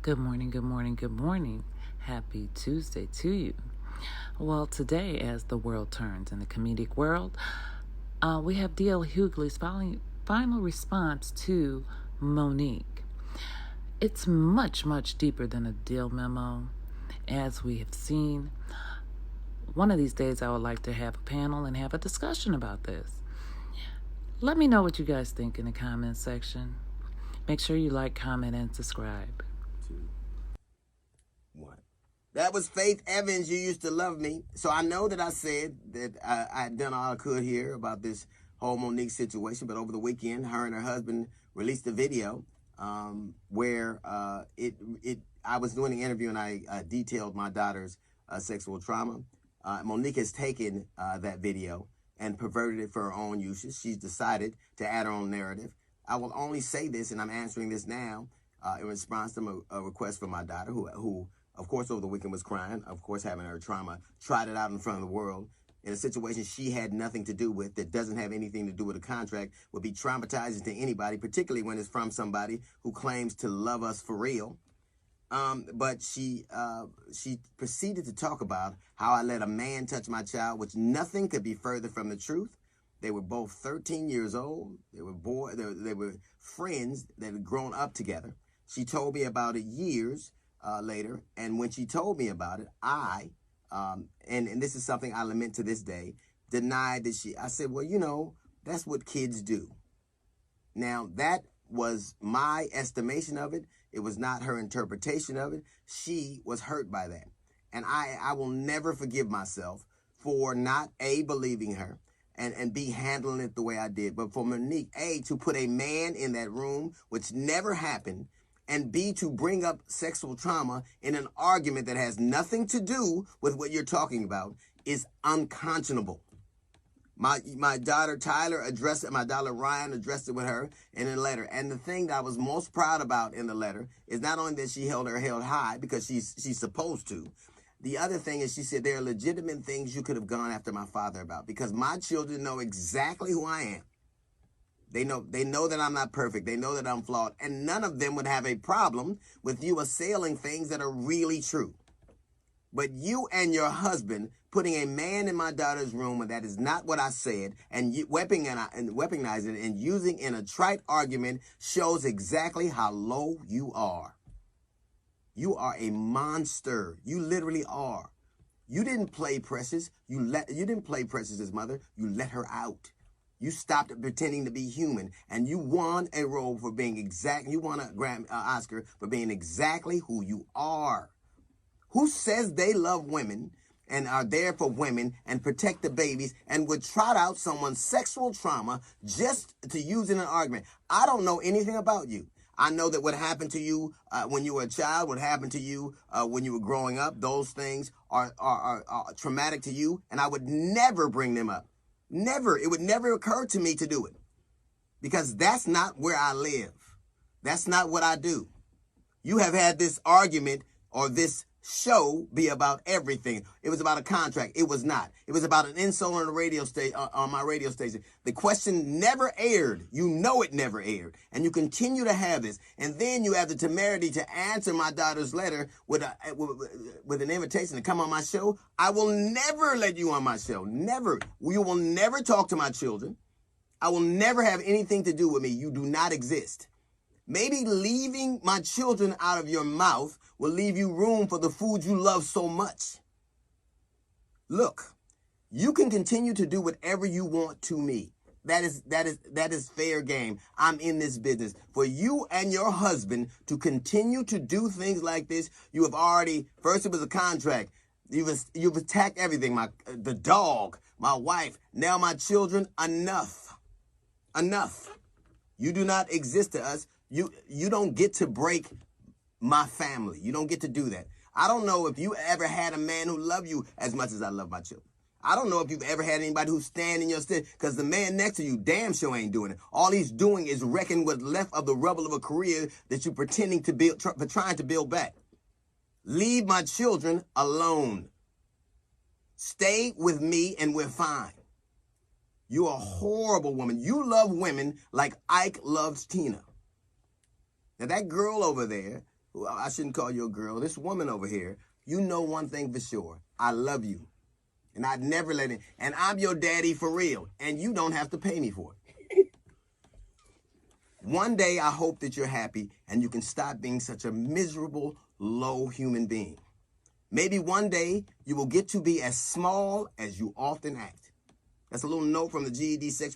Good morning, good morning, good morning. Happy Tuesday to you. Well, today, as the world turns in the comedic world, we have D.L. Hughley's final response to Monique. It's much, much deeper than a deal memo, as we have seen. One of these days, I would like to have a panel and have a discussion about this. Let me know what you guys think in the comments section. Make sure you like, comment, and subscribe. 2, 1. That was Faith Evans. You used to love me. So I know that I said that I had done all I could here about this whole Monique situation, but over the weekend, her and her husband released a video where I was doing an interview and I detailed my daughter's sexual trauma. Monique has taken that video and perverted it for her own uses. She's decided to add her own narrative. I will only say this, and I'm answering this now in response to a request from my daughter, who, of course, over the weekend was crying, of course, having her trauma, tried it out in front of the world in a situation she had nothing to do with, that doesn't have anything to do with a contract, would be traumatizing to anybody, particularly when it's from somebody who claims to love us for real. But she proceeded to talk about how I let a man touch my child, which nothing could be further from the truth. They were both 13 years old. They were friends that had grown up together. She told me about it years later, and when she told me about it, I and this is something I lament to this day, denied that I said, well, you know, that's what kids do. Now, that was my estimation of it. It was not her interpretation of it. She was hurt by that. And I will never forgive myself for not, A, believing her, and B, handling it the way I did. But for Monique, A, to put a man in that room, which never happened, and B, to bring up sexual trauma in an argument that has nothing to do with what you're talking about, is unconscionable. My daughter Tyler addressed it, my daughter Ryan addressed it with her in a letter. And the thing that I was most proud about in the letter is not only that she held her head high, because she's supposed to. The other thing is she said there are legitimate things you could have gone after my father about, because my children know exactly who I am. They know that I'm not perfect. They know that I'm flawed. And none of them would have a problem with you assailing things that are really true. But you and your husband putting a man in my daughter's room when that is not what I said, and weaponizing it and using in a trite argument shows exactly how low you are. You are a monster. You literally are. You didn't play Precious. You didn't play Precious's mother. You let her out. You stopped pretending to be human, and you won a role for being you won a Oscar for being exactly who you are. Who says they love women and are there for women and protect the babies and would trot out someone's sexual trauma just to use in an argument? I don't know anything about you. I know that what happened to you when you were a child, what happened to you when you were growing up, those things are traumatic to you, and I would never bring them up. Never. It would never occur to me to do it, because that's not where I live. That's not what I do. You have had this argument or this show be about everything. It was about a contract. It was not. It was about an insult on the radio on my radio station. The question never aired. You know it never aired, and you continue to have this. And then you have the temerity to answer my daughter's letter with an invitation to come on my show. I will never let you on my show. Never. You will never talk to my children. I will never have anything to do with me. You do not exist. Maybe leaving my children out of your mouth will leave you room for the food you love so much. Look, you can continue to do whatever you want to me. That is fair game. I'm in this business. For you and your husband to continue to do things like this, you have already, first it was a contract. You've attacked everything. The dog, my wife, now my children. Enough. Enough. You do not exist to us. You don't get to break my family. You don't get to do that. I don't know if you ever had a man who loved you as much as I love my children. I don't know if you've ever had anybody who's standing in your stead, because the man next to you damn sure ain't doing it. All he's doing is wrecking what's left of the rubble of a career that you're pretending to build, trying to build back. Leave my children alone. Stay with me and we're fine. You're a horrible woman. You love women like Ike loves Tina. Now that girl over there well, I shouldn't call you a girl, this woman over here, you know one thing for sure. I love you. And I'd never let it. And I'm your daddy for real. And you don't have to pay me for it. One day I hope that you're happy and you can stop being such a miserable, low human being. Maybe one day you will get to be as small as you often act. That's a little note from the GED sexual